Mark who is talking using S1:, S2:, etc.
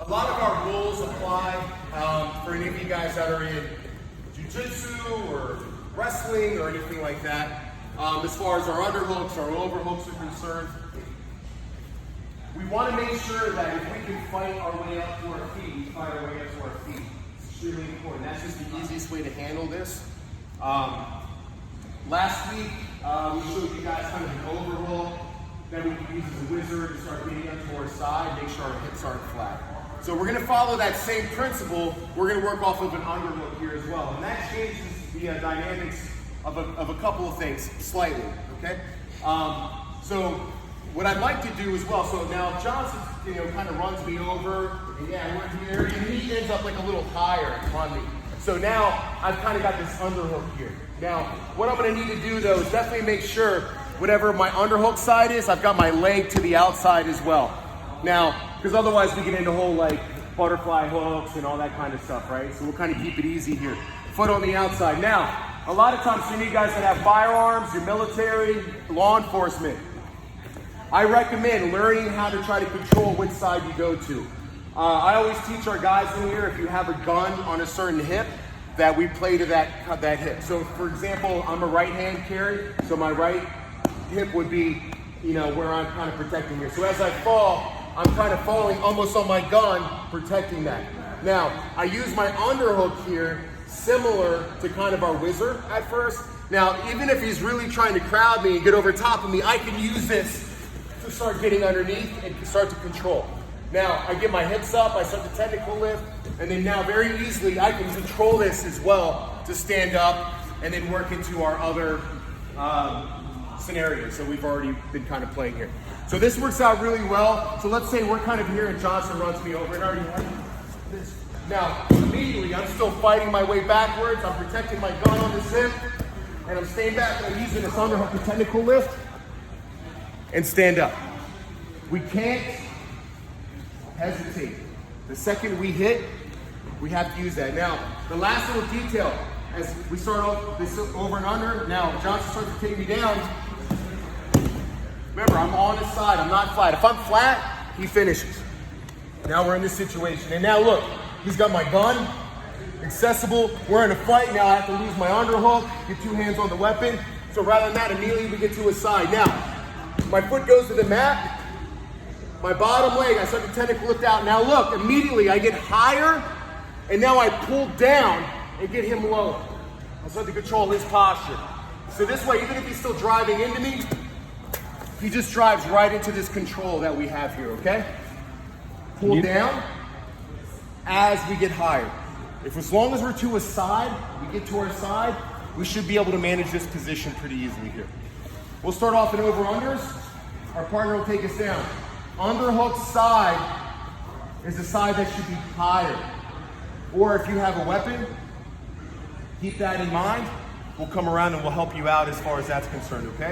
S1: A lot of our rules apply for any of you guys that are in jiu-jitsu or wrestling or anything like that. As far as our underhooks, our overhooks are concerned, we want to make sure that if we can fight our way up to our feet, we fight our way up to our feet. It's extremely important. That's just the easiest way to handle this. Last week, we showed you guys kind of an overhook that we can use as a wizard to start getting up to our side, make sure our hips aren't flat. So we're going to follow that same principle. We're going to work off of an underhook here as well. And that changes the dynamics of a couple of things slightly, okay? So what I'd like to do as well, so now Johnson, kind of runs me over, and yeah, we're here, and he ends up like a little higher on me. So now I've kind of got this underhook here. Now, what I'm going to need to do though is definitely make sure whatever my underhook side is, I've got my leg to the outside as well. Now, because otherwise we get into whole like butterfly hooks and all that kind of stuff, right? So we'll kind of keep it easy here. Foot on the outside. Now, a lot of times for you guys that have firearms, your military, law enforcement, I recommend learning how to try to control which side you go to. I always teach our guys in here, if you have a gun on a certain hip, that we play to that hip. So for example, I'm a right hand carry, so my right hip would be, where I'm kind of protecting here. So as I fall, I'm kind of falling almost on my gun, protecting that. Now, I use my underhook here, similar to kind of our wizard at first. Now, even if he's really trying to crowd me and get over top of me, I can use this to start getting underneath and start to control. Now, I get my hips up, I start the technical lift, and then now very easily I can control this as well to stand up and then work into our other scenarios that we've already been kind of playing here. So this works out really well. So let's say we're kind of here and Johnson runs me over and already have this. Now, immediately I'm still fighting my way backwards. I'm protecting my gun on this hip and I'm staying back and I'm using this underhook and technical lift and stand up. We can't hesitate. The second we hit, we have to use that. Now, the last little detail, as we start off this over and under, now Johnson starts to take me down. Remember, I'm on his side, I'm not flat. If I'm flat, he finishes. Now we're in this situation. And now look, he's got my gun, accessible. We're in a fight now, I have to lose my underhook, get two hands on the weapon. So rather than that, immediately we get to his side. Now, my foot goes to the mat, my bottom leg, I start to technical lift out. Now look, immediately I get higher, and now I pull down and get him lower. I start to control his posture. So this way, even if he's still driving into me, he just drives right into this control that we have here, okay? Pull down as we get higher. As long as we're to a side, we get to our side, we should be able to manage this position pretty easily here. We'll start off in over-unders. Our partner will take us down. Underhook side is the side that should be higher. Or if you have a weapon, keep that in mind. We'll come around and we'll help you out as far as that's concerned, okay?